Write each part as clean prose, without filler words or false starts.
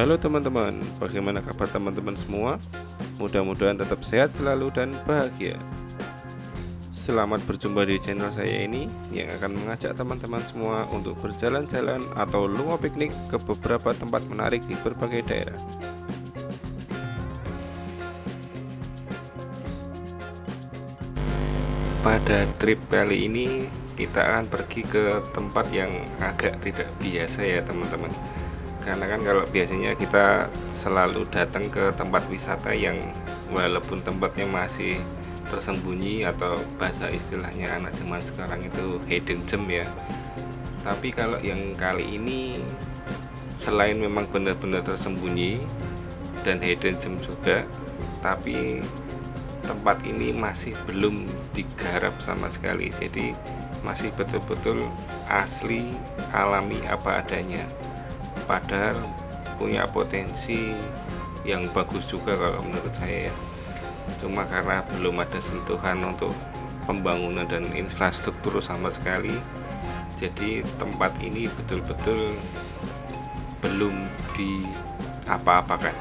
Halo teman-teman, bagaimana kabar teman-teman semua? Mudah-mudahan tetap sehat selalu dan bahagia. Selamat berjumpa di channel saya ini yang akan mengajak teman-teman semua untuk berjalan-jalan atau lungo piknik ke beberapa tempat menarik di berbagai daerah. Pada trip kali ini kita akan pergi ke tempat yang agak tidak biasa ya teman-teman. Karena kan kalau biasanya kita selalu datang ke tempat wisata yang walaupun tempatnya masih tersembunyi atau bahasa istilahnya anak zaman sekarang itu hidden gem ya. Tapi kalau yang kali ini selain memang benar-benar tersembunyi dan hidden gem juga, tapi tempat ini masih belum digarap sama sekali. Jadi masih betul-betul asli, alami apa adanya. Padahal punya potensi yang bagus juga kalau menurut saya ya. Cuma karena belum ada sentuhan untuk pembangunan dan infrastruktur sama sekali, jadi tempat ini betul-betul belum diapa-apakan.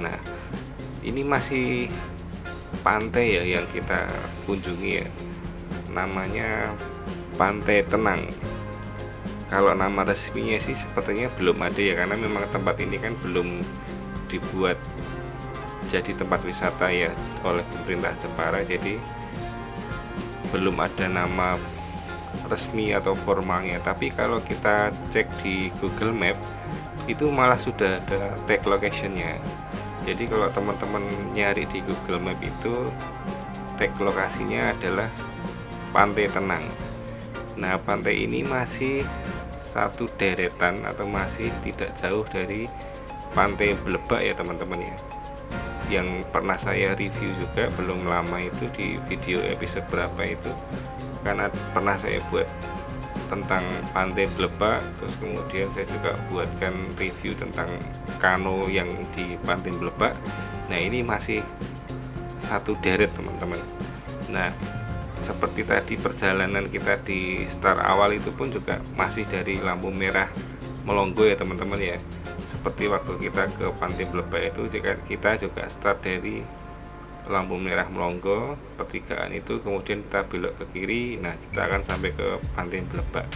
Nah, ini masih pantai ya yang kita kunjungi ya. Namanya Pantai Tenang. Kalau nama resminya sih sepertinya belum ada ya, karena memang tempat ini kan belum dibuat jadi tempat wisata ya oleh pemerintah Jepara, jadi belum ada nama resmi atau formalnya. Tapi kalau kita cek di Google Map itu malah sudah ada tag locationnya. Jadi kalau teman-teman nyari di Google Map itu tag lokasinya adalah Pantai Tenang. Nah, pantai ini masih satu deretan atau masih tidak jauh dari Pantai Blebak ya teman-teman ya, yang pernah saya review juga belum lama itu di video episode berapa itu, karena pernah saya buat tentang Pantai Blebak, terus kemudian saya juga buatkan review tentang kano yang di Pantai Blebak. Nah, ini masih satu deret teman-teman. Nah, seperti tadi perjalanan kita di start awal itu pun juga masih dari lampu merah Melonggo ya teman-teman ya. Seperti waktu kita ke Pantai Blebak itu kita juga start dari lampu merah Melonggo, pertigaan itu, kemudian kita belok ke kiri. Nah, kita akan sampai ke Pantai Blebak.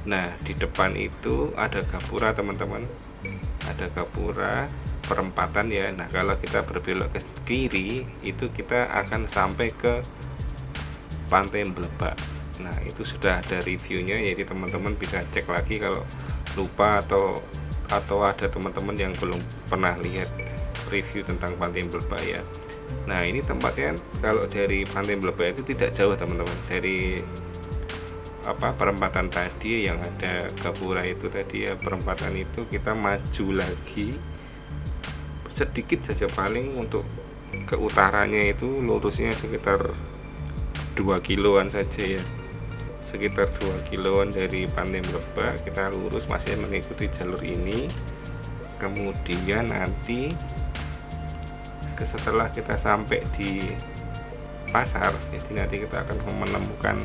Nah, di depan itu ada gapura teman-teman, ada gapura perempatan ya. Nah, kalau kita berbelok ke kiri itu kita akan sampai ke Pantai Blebak. Nah, itu sudah ada reviewnya, jadi teman-teman bisa cek lagi kalau lupa atau ada teman-teman yang belum pernah lihat review tentang Pantai Blebak ya. Nah, ini tempatnya kalau dari Pantai Blebak itu tidak jauh teman-teman, dari perempatan tadi yang ada gapura itu tadi ya, perempatan itu kita maju lagi sedikit saja, paling untuk ke utaranya itu lurusnya sekitar 2 kiloan saja ya, sekitar 2 kiloan dari Pantai Blebak kita lurus masih mengikuti jalur ini. Kemudian nanti setelah kita sampai di pasar, jadi nanti kita akan menemukan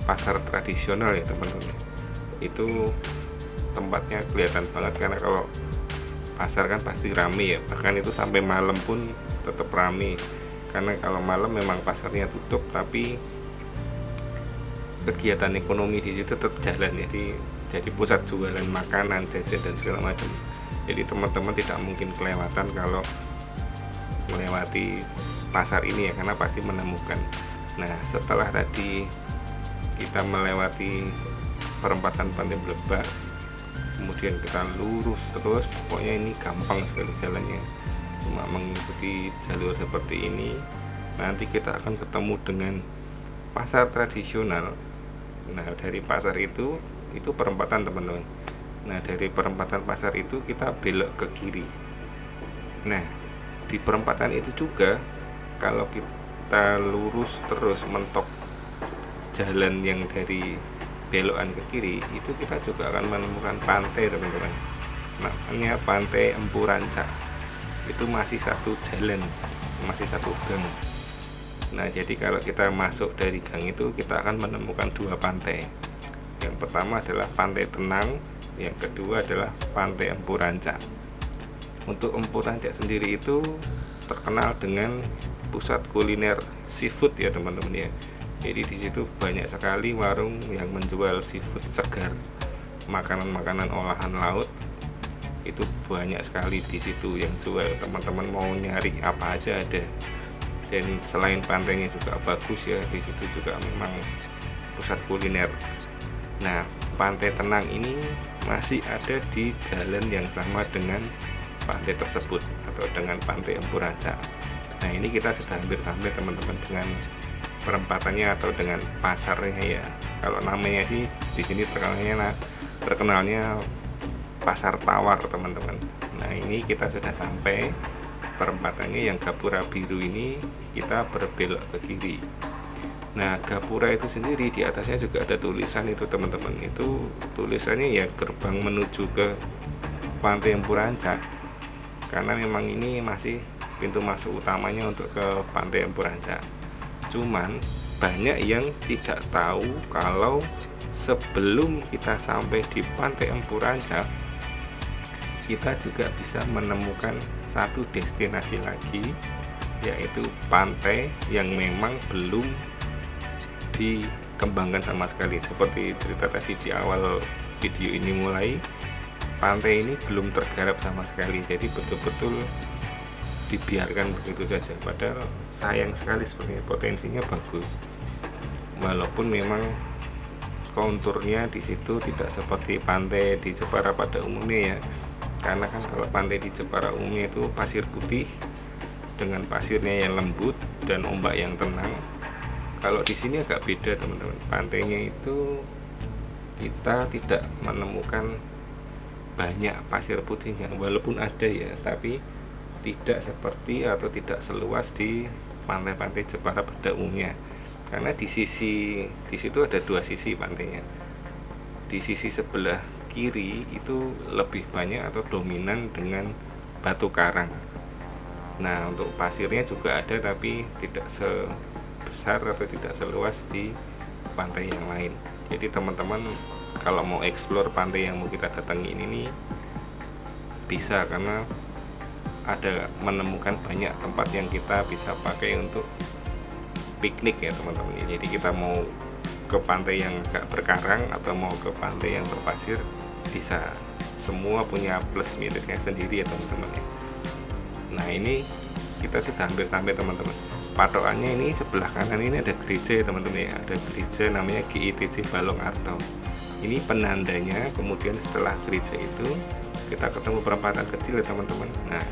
pasar tradisional ya teman-teman. Itu tempatnya kelihatan banget, karena kalau pasar kan pasti rame ya, bahkan itu sampai malam pun tetap rame. Karena kalau malam memang pasarnya tutup, tapi kegiatan ekonomi di situ tetap jalan, jadi pusat jualan makanan, jajan dan segala macam. Jadi teman-teman tidak mungkin kelewatan kalau melewati pasar ini ya, karena pasti menemukan. Nah, setelah tadi kita melewati perempatan Pantai Blebak, kemudian kita lurus terus, pokoknya ini gampang sekali jalannya, cuma mengikuti jalur seperti ini. Nanti kita akan ketemu dengan pasar tradisional. Nah, dari pasar itu perempatan teman-teman. Nah, dari perempatan pasar itu kita belok ke kiri. Nah, di perempatan itu juga kalau kita lurus terus mentok jalan yang dari belokan ke kiri, itu kita juga akan menemukan pantai teman-teman, namanya Pantai Empu Ranca. Itu masih satu jalan, masih satu gang. Nah, jadi kalau kita masuk dari gang itu kita akan menemukan dua pantai. Yang pertama adalah Pantai Tenang, yang kedua adalah Pantai Empu Ranca. Untuk Empur Rancak sendiri itu terkenal dengan pusat kuliner seafood ya teman-teman ya. Jadi di situ banyak sekali warung yang menjual seafood segar, makanan-makanan olahan laut itu banyak sekali di situ yang jual. Teman-teman mau nyari apa aja ada. Dan selain pantainya juga bagus ya, di situ juga memang pusat kuliner. Nah, Pantai Tenang ini masih ada di jalan yang sama dengan pantai tersebut atau dengan Pantai Empur Rancak. Nah, ini kita sudah hampir sampai teman-teman dengan perempatannya atau dengan pasarnya ya. Kalau namanya sih di sini terkenalnya Pasar Tawar teman-teman. Nah, ini kita sudah sampai perempatannya yang Gapura Biru ini, kita berbelok ke kiri. Nah, Gapura itu sendiri di atasnya juga ada tulisan itu teman-teman. Itu tulisannya ya gerbang menuju ke Pantai Empur Rancak. Karena memang ini masih pintu masuk utamanya untuk ke Pantai Empur Rancak. Cuman banyak yang tidak tahu kalau sebelum kita sampai di Pantai Empur Rancak, kita juga bisa menemukan satu destinasi lagi, yaitu pantai yang memang belum dikembangkan sama sekali. Seperti cerita tadi di awal video ini mulai, pantai ini belum tergarap sama sekali, jadi betul-betul dibiarkan begitu saja. Padahal sayang sekali, sebenarnya potensinya bagus, walaupun memang konturnya di situ tidak seperti pantai di Jepara pada umumnya ya. Karena kan kalau pantai di Jepara umumnya itu pasir putih dengan pasirnya yang lembut dan ombak yang tenang. Kalau di sini agak beda teman-teman. Pantainya itu kita tidak menemukan banyak pasir putihnya, walaupun ada ya, tapi tidak seperti atau tidak seluas di pantai-pantai Jepara pada umumnya. Karena di situ ada dua sisi pantainya. Di sisi sebelah kiri itu lebih banyak atau dominan dengan batu karang. Nah, untuk pasirnya juga ada, tapi tidak sebesar atau tidak seluas di pantai yang lain. Jadi teman-teman kalau mau explore pantai yang mau kita datangi ini bisa, karena ada menemukan banyak tempat yang kita bisa pakai untuk piknik ya teman-teman. Jadi kita mau ke pantai yang agak berkarang atau mau ke pantai yang berpasir, bisa. Semua punya plus minusnya sendiri ya teman-teman ya. Nah, ini kita sudah hampir sampai teman-teman. Patokannya ini sebelah kanan ini ada gereja ya teman-teman ya. Ada gereja namanya GITC Balong Arto. Ini penandanya. Kemudian setelah gereja itu kita ketemu perempatan kecil ya teman-teman. Nah,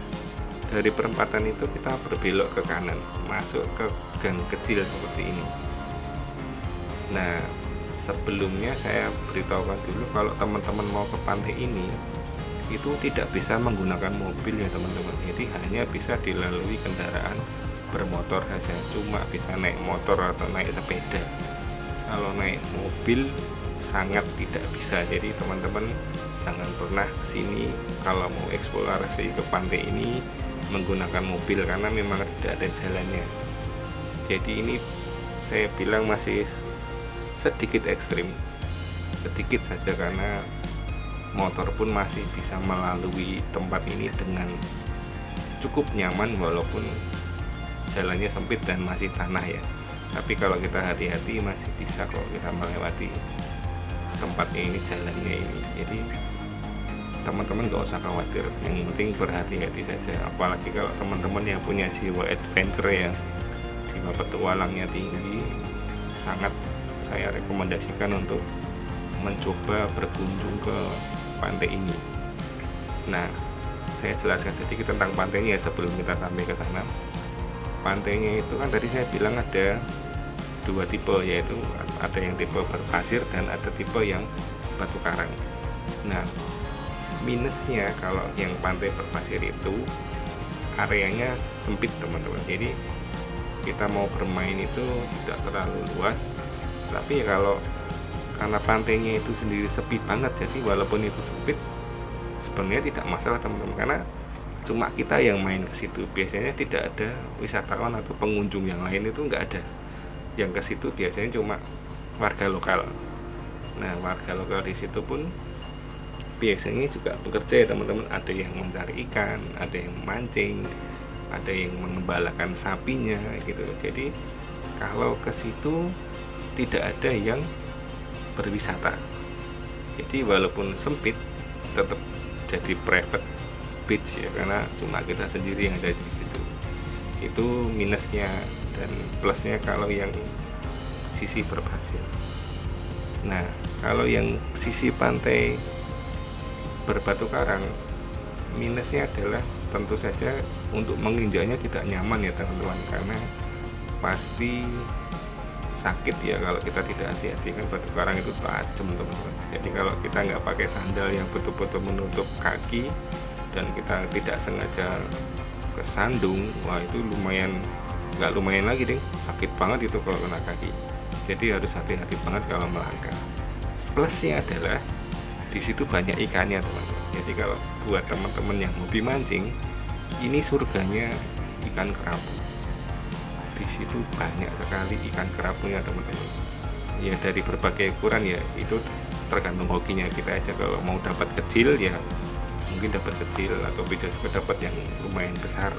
dari perempatan itu kita berbelok ke kanan, masuk ke gang kecil seperti ini. Nah, sebelumnya saya beritahukan dulu kalau teman-teman mau ke pantai ini itu tidak bisa menggunakan mobil ya teman-teman. Jadi hanya bisa dilalui kendaraan bermotor saja, cuma bisa naik motor atau naik sepeda. Kalau naik mobil sangat tidak bisa. Jadi teman-teman jangan pernah kesini kalau mau eksplorasi ke pantai ini menggunakan mobil, karena memang tidak ada jalannya. Jadi ini saya bilang masih sedikit ekstrim, sedikit saja, karena motor pun masih bisa melalui tempat ini dengan cukup nyaman walaupun jalannya sempit dan masih tanah ya. Tapi kalau kita hati-hati masih bisa kok kita melewati tempatnya ini, jalannya ini. Jadi teman-teman gak usah khawatir, yang penting berhati-hati saja. Apalagi kalau teman-teman yang punya jiwa adventure ya, jiwa petualangnya tinggi, sangat saya rekomendasikan untuk mencoba berkunjung ke pantai ini. Nah, saya jelaskan sedikit tentang pantainya sebelum kita sampai ke sana. Pantainya itu kan tadi saya bilang ada dua tipe, yaitu ada yang tipe berpasir dan ada tipe yang batu karang. Nah, minusnya kalau yang pantai berpasir itu areanya sempit teman-teman. Jadi kita mau bermain itu tidak terlalu luas. Tapi kalau karena pantainya itu sendiri sepi banget, jadi walaupun itu sempit sebenarnya tidak masalah teman-teman, karena cuma kita yang main ke situ. Biasanya tidak ada wisatawan atau pengunjung yang lain, itu nggak ada. Yang ke situ biasanya cuma warga lokal. Nah, warga lokal di situ pun biasanya juga bekerja ya teman-teman. Ada yang mencari ikan, ada yang memancing, ada yang mengembalakan sapinya gitu. Jadi kalau ke situ tidak ada yang berwisata. Jadi walaupun sempit tetap jadi private beach ya, karena cuma kita sendiri yang ada di situ. Itu minusnya. Dan plusnya kalau yang sisi berpasir. Nah, kalau yang sisi pantai berbatu karang, minusnya adalah tentu saja untuk menginjaknya tidak nyaman ya teman-teman, karena pasti sakit ya kalau kita tidak hati-hati. Kan batu karang itu tajam teman-teman. Jadi kalau kita nggak pakai sandal yang betul-betul menutup kaki dan kita tidak sengaja kesandung, wah itu nggak lumayan lagi deh, sakit banget itu kalau kena kaki. Jadi harus hati-hati banget kalau melangkah. Plusnya adalah di situ banyak ikannya teman-teman. Jadi kalau buat teman-teman yang hobi mancing, ini surganya ikan kerapu. Di situ banyak sekali ikan kerapunya teman-teman. Ya dari berbagai ukuran ya, itu tergantung hokinya kita aja. Kalau mau dapat kecil ya mungkin dapat kecil, atau bisa juga dapat yang lumayan besar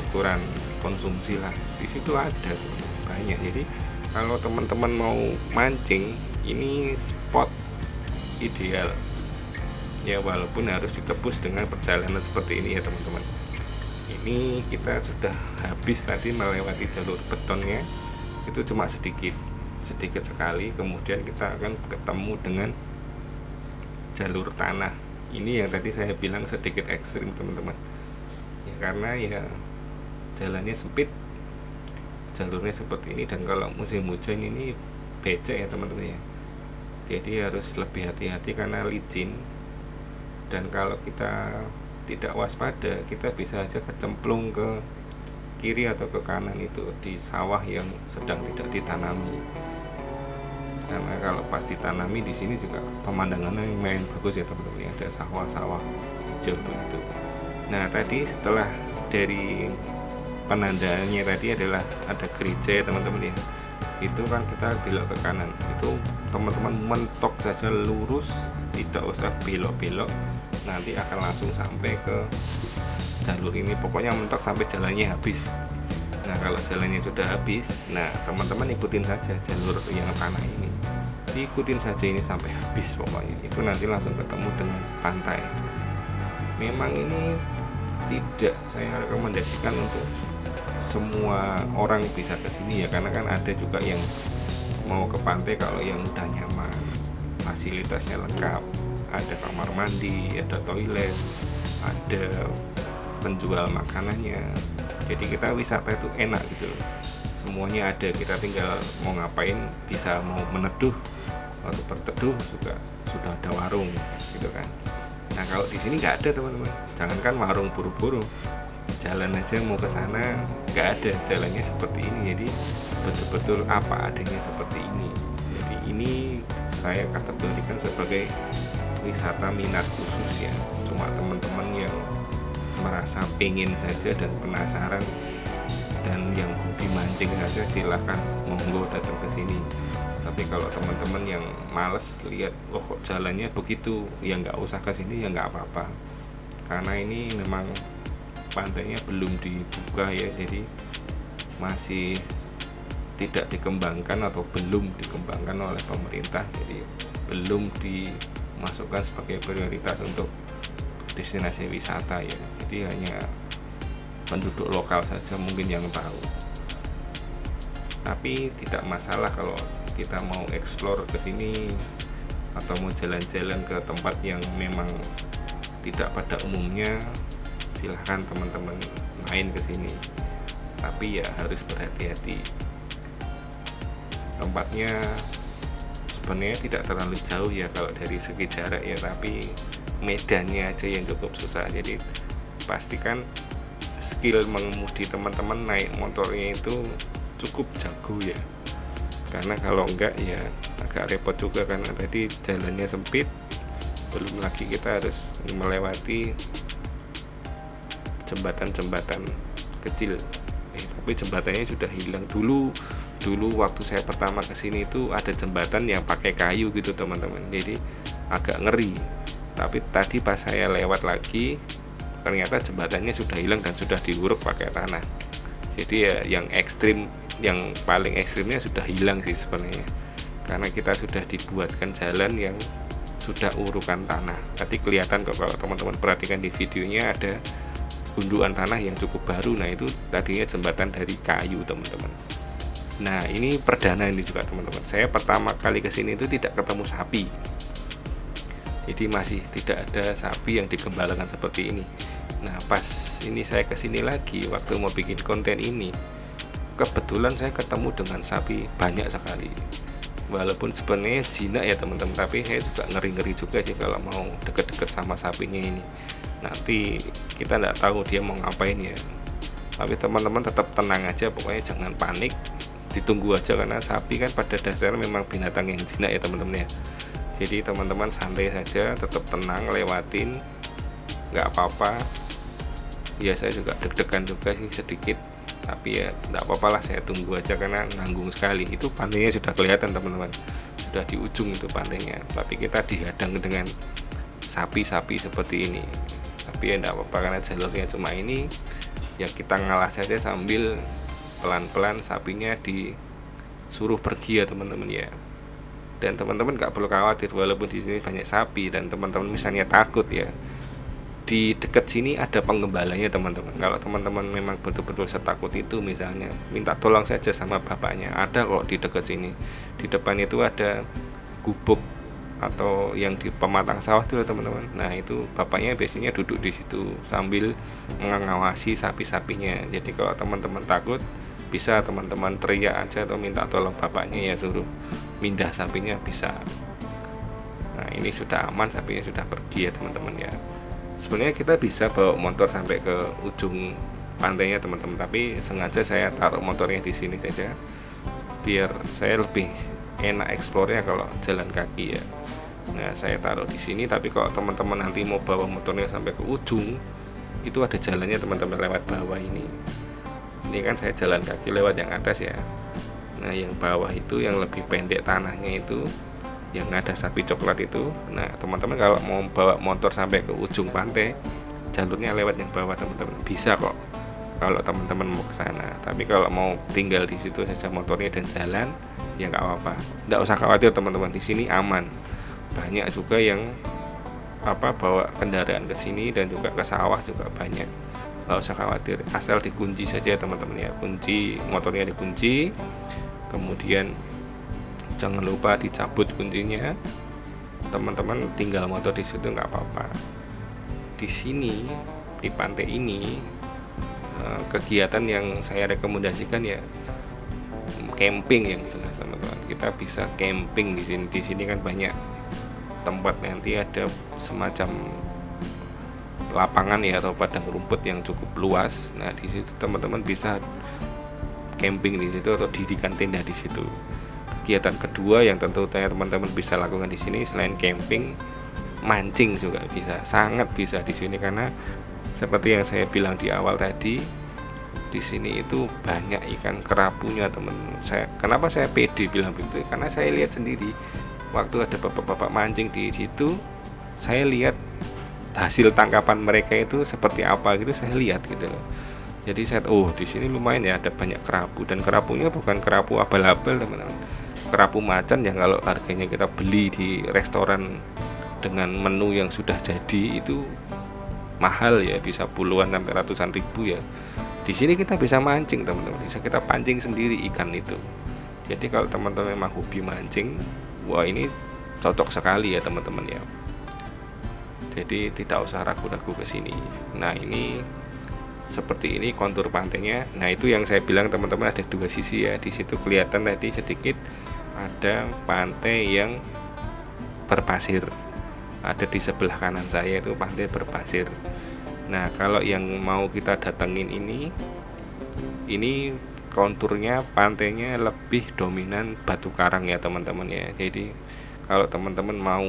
ukuran konsumsi lah. Di situ ada banyak. Jadi kalau teman-teman mau mancing, ini spot ideal ya, walaupun harus ditebus dengan perjalanan seperti ini ya teman-teman. Ini kita sudah habis tadi melewati jalur betonnya, itu cuma sedikit sekali. Kemudian kita akan ketemu dengan jalur tanah. Ini yang tadi saya bilang sedikit ekstrim teman-teman ya, karena ya jalannya sempit, jalurnya seperti ini, dan kalau musim hujan ini becek ya teman-teman ya. Jadi harus lebih hati-hati karena licin, dan kalau kita tidak waspada kita bisa aja kecemplung ke kiri atau ke kanan itu di sawah yang sedang tidak ditanami. Karena kalau pas ditanami di sini juga pemandangannya lumayan bagus ya teman-teman, ada sawah-sawah hijau begitu. Nah tadi setelah dari penandaannya tadi adalah ada gereja ya teman-teman ya, itu kan kita belok ke kanan, itu teman-teman mentok saja lurus, tidak usah belok-belok, nanti akan langsung sampai ke jalur ini. Pokoknya mentok sampai jalannya habis. Nah kalau jalannya sudah habis, nah teman-teman ikutin saja jalur yang tanah ini, ikutin saja ini sampai habis pokoknya. Itu nanti langsung ketemu dengan pantai. Memang ini tidak saya rekomendasikan untuk semua orang bisa kesini ya, karena kan ada juga yang mau ke pantai kalau yang udah nyaman, fasilitasnya lengkap, ada kamar mandi, ada toilet, ada penjual makanannya. Jadi kita wisata itu enak gitu loh, semuanya ada. Kita tinggal mau ngapain, bisa mau meneduh atau berteduh juga sudah ada warung gitu kan. Nah kalau di sini nggak ada teman-teman, jangankan warung, buru-buru jalan aja mau ke sana nggak ada, jalannya seperti ini. Jadi betul-betul apa adanya seperti ini. Jadi ini saya kategorikan sebagai wisata minat khusus ya, cuma teman-teman yang merasa pengen saja dan penasaran dan yang hobi mancing saja silahkan monggo datang ke sini. Tapi kalau teman-teman yang males lihat kok jalannya begitu, ya nggak usah ke sini, ya nggak apa-apa, karena ini memang pantainya belum dibuka ya, jadi masih tidak dikembangkan atau belum dikembangkan oleh pemerintah, jadi belum dimasukkan sebagai prioritas untuk destinasi wisata ya. Jadi hanya penduduk lokal saja mungkin yang tahu. Tapi tidak masalah kalau kita mau explore ke sini atau mau jalan-jalan ke tempat yang memang tidak pada umumnya, silahkan teman-teman main ke sini. Tapi ya harus berhati-hati. Tempatnya sebenarnya tidak terlalu jauh ya kalau dari segi jarak ya, tapi medannya aja yang cukup susah. Jadi pastikan skill mengemudi teman-teman naik motornya itu cukup jago ya, karena kalau enggak ya agak repot juga, karena tadi jalannya sempit, belum lagi kita harus melewati jembatan-jembatan kecil. Tapi jembatannya sudah hilang. Dulu waktu saya pertama kesini itu ada jembatan yang pakai kayu gitu teman-teman, jadi agak ngeri. Tapi tadi pas saya lewat lagi, ternyata jembatannya sudah hilang dan sudah diuruk pakai tanah. Jadi ya yang ekstrim, yang paling ekstrimnya sudah hilang sih sebenarnya, karena kita sudah dibuatkan jalan yang sudah urukan tanah. Nanti kelihatan kok kalau teman-teman perhatikan di videonya, ada gundukan tanah yang cukup baru. Nah itu tadinya jembatan dari kayu teman-teman. Nah ini perdana ini juga teman-teman. Saya pertama kali kesini itu tidak ketemu sapi, jadi masih tidak ada sapi yang digembalakan seperti ini. Nah pas ini saya kesini lagi waktu mau bikin konten ini, kebetulan saya ketemu dengan sapi banyak sekali. Walaupun sebenarnya jinak ya teman-teman, tapi saya juga ngeri-ngeri juga sih kalau mau deket-deket sama sapinya ini. Nanti kita nggak tahu dia mau ngapain ya. Tapi teman-teman tetap tenang aja, pokoknya jangan panik, ditunggu aja, karena sapi kan pada dasarnya memang binatang yang jinak ya teman-teman ya. Jadi teman-teman santai saja, tetap tenang, lewatin, nggak apa-apa. Ya saya juga deg-degan juga sih sedikit, tapi ya nggak apa-apa lah, saya tunggu aja karena nanggung sekali. Itu pantainya sudah kelihatan teman-teman, sudah di ujung itu pantainya, tapi kita dihadang dengan sapi-sapi seperti ini. Tapi ya nggak apa-apa karena jalurnya cuma ini, ya kita ngalah saja sambil pelan-pelan sapinya disuruh pergi ya teman-teman ya. Dan teman-teman nggak perlu khawatir, walaupun di sini banyak sapi dan teman-teman misalnya takut ya, di dekat sini ada penggembalanya teman-teman. Kalau teman-teman memang betul-betul setakut itu, misalnya minta tolong saja sama bapaknya, ada kok di dekat sini. Di depan itu ada gubuk atau yang di pematang sawah itu teman-teman. Nah itu bapaknya biasanya duduk di situ sambil mengawasi sapi-sapinya. Jadi kalau teman-teman takut, bisa teman-teman teriak aja atau minta tolong bapaknya ya, suruh mindah sapinya bisa. Nah ini sudah aman, sapinya sudah pergi ya teman-teman ya. Sebenarnya kita bisa bawa motor sampai ke ujung pantainya teman-teman, tapi sengaja saya taruh motornya di sini saja biar saya lebih enak eksplornya kalau jalan kaki ya. Nah saya taruh di sini, tapi kalau teman-teman nanti mau bawa motornya sampai ke ujung, itu ada jalannya teman-teman, lewat bawah ini. Ini kan saya jalan kaki lewat yang atas ya. Nah yang bawah itu yang lebih pendek tanahnya itu, yang ada sapi coklat itu. Nah teman-teman kalau mau bawa motor sampai ke ujung pantai, jalurnya lewat yang bawah teman-teman, bisa kok kalau teman-teman mau ke sana. Tapi kalau mau tinggal di situ saja motornya dan jalan, ya nggak apa-apa, nggak usah khawatir teman-teman, di sini aman. Banyak juga yang bawa kendaraan ke sini dan juga ke sawah juga banyak, nggak usah khawatir, asal dikunci saja teman-teman ya. Kunci motornya dikunci, kemudian jangan lupa dicabut kuncinya, teman-teman tinggal motor di situ nggak apa-apa. Di sini di pantai ini kegiatan yang saya rekomendasikan ya camping yang jelas teman-teman. Kita bisa camping di sini. Di sini kan banyak tempat, nanti ada semacam lapangan ya atau padang rumput yang cukup luas. Nah di situ teman-teman bisa camping di situ atau dirikan tenda di situ. Kegiatan kedua yang tentu teman-teman bisa lakukan di sini selain camping, mancing juga bisa, sangat bisa di sini, karena seperti yang saya bilang di awal tadi, di sini itu banyak ikan kerapunya teman-teman. Kenapa saya pede bilang begitu? Karena saya lihat sendiri waktu ada bapak-bapak mancing di situ, saya lihat hasil tangkapan mereka itu seperti apa gitu, saya lihat gitu loh. Jadi saya di sini lumayan ya, ada banyak kerapu, dan kerapunya bukan kerapu abal-abal teman-teman. Kerapu macan yang kalau harganya kita beli di restoran dengan menu yang sudah jadi itu mahal ya, bisa puluhan sampai ratusan ribu ya. Di sini kita bisa mancing teman-teman, bisa kita pancing sendiri ikan itu. Jadi kalau teman-teman memang hobi mancing, wah ini cocok sekali ya teman-teman ya. Jadi tidak usah ragu-ragu ke sini. Nah ini seperti ini kontur pantainya. Nah itu yang saya bilang teman-teman, ada dua sisi ya. Di situ kelihatan tadi sedikit ada pantai yang berpasir. Ada di sebelah kanan saya itu pantai berpasir. Nah kalau yang mau kita datengin ini konturnya pantainya lebih dominan batu karang ya teman-teman ya. Jadi kalau teman-teman mau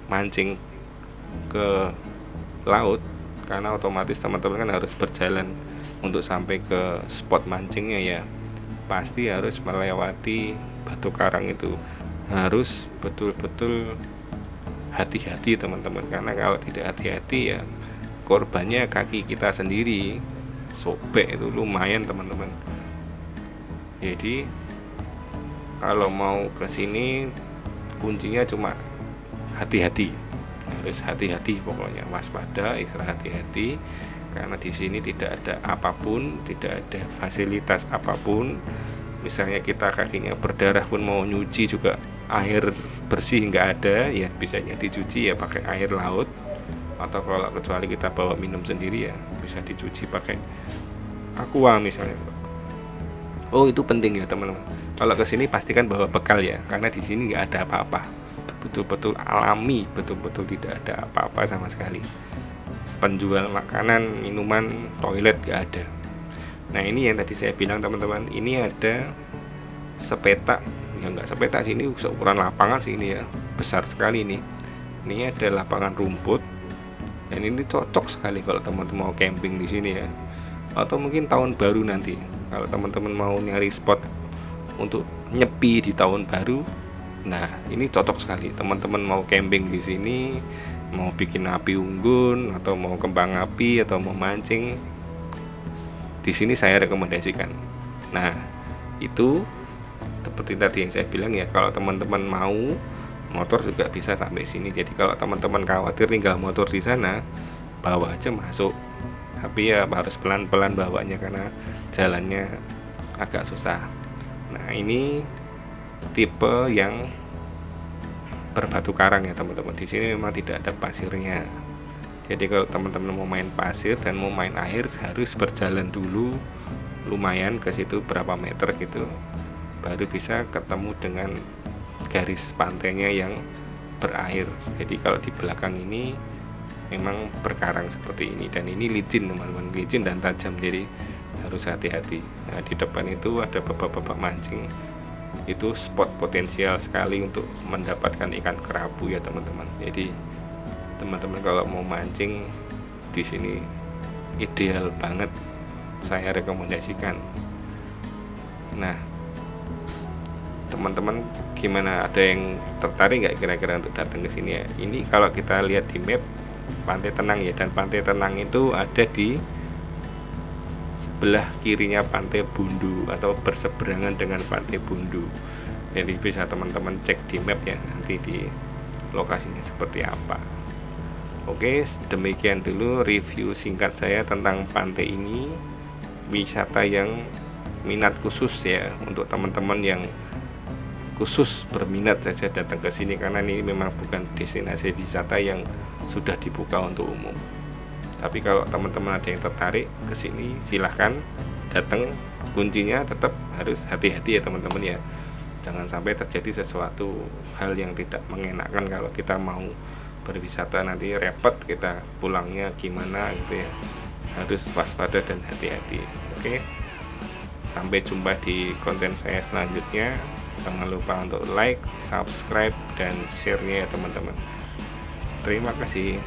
mancing ke laut, karena otomatis teman-teman kan harus berjalan untuk sampai ke spot mancingnya ya, pasti harus melewati batu karang itu. Harus betul-betul hati-hati teman-teman, karena kalau tidak hati-hati ya korbannya kaki kita sendiri, sobek itu lumayan teman-teman. Jadi kalau mau ke sini kuncinya cuma hati-hati, harus hati-hati, pokoknya waspada, ekstra hati-hati, karena di sini tidak ada apapun, tidak ada fasilitas apapun. Misalnya kita kakinya berdarah pun mau nyuci juga air bersih nggak ada, ya bisanya dicuci ya pakai air laut, atau kalau kecuali kita bawa minum sendiri ya bisa dicuci pakai aqua misalnya. Oh itu penting ya teman-teman, kalau kesini pastikan bawa bekal ya, karena di sini nggak ada apa-apa, betul-betul alami, betul-betul tidak ada apa-apa sama sekali. Penjual makanan, minuman, toilet nggak ada. Nah ini yang tadi saya bilang teman-teman, ini ada sepetak, ya nggak sepetak sih, ini seukuran lapangan sih ini ya, besar sekali ini. Ini ada lapangan rumput, dan ini cocok sekali kalau teman-teman mau camping di sini ya, atau mungkin tahun baru nanti. Kalau teman-teman mau nyari spot untuk nyepi di tahun baru, nah ini cocok sekali. Teman-teman mau camping di sini, mau bikin api unggun, atau mau kembang api, atau mau mancing, di sini saya rekomendasikan. Nah, itu seperti tadi yang saya bilang ya, kalau teman-teman mau motor juga bisa sampai sini. Jadi kalau teman-teman khawatir tinggal motor di sana, bawa aja masuk. Tapi ya harus pelan-pelan bawanya karena jalannya agak susah. Nah, ini tipe yang berbatu karang ya teman-teman. Di sini memang tidak ada pasirnya. Jadi kalau teman-teman mau main pasir dan mau main air harus berjalan dulu lumayan ke situ berapa meter gitu, baru bisa ketemu dengan garis pantainya yang berair. Jadi kalau di belakang ini memang berkarang seperti ini, dan ini licin teman-teman, licin dan tajam, jadi harus hati-hati. Nah di depan itu ada bapak-bapak mancing, itu spot potensial sekali untuk mendapatkan ikan kerapu ya teman-teman. Jadi teman-teman kalau mau mancing di sini ideal banget, saya rekomendasikan. Nah teman-teman gimana, ada yang tertarik nggak kira-kira untuk datang ke sini ya? Ini kalau kita lihat di map Pantai Tenang ya, dan Pantai Tenang itu ada di sebelah kirinya Pantai Bundu atau berseberangan dengan Pantai Bundu. Jadi bisa teman-teman cek di map ya, nanti di lokasinya seperti apa. Oke, demikian dulu review singkat saya tentang pantai ini, wisata yang minat khusus ya, untuk teman-teman yang khusus berminat saja datang ke sini, karena ini memang bukan destinasi wisata yang sudah dibuka untuk umum. Tapi kalau teman-teman ada yang tertarik ke sini, silahkan datang. Kuncinya tetap harus hati-hati ya teman-teman ya, jangan sampai terjadi sesuatu hal yang tidak mengenakan kalau kita mau berwisata, nanti repot kita pulangnya gimana gitu ya, harus waspada dan hati-hati. Oke, sampai jumpa di konten saya selanjutnya. Jangan lupa untuk like, subscribe, dan share-nya ya teman-teman. Terima kasih.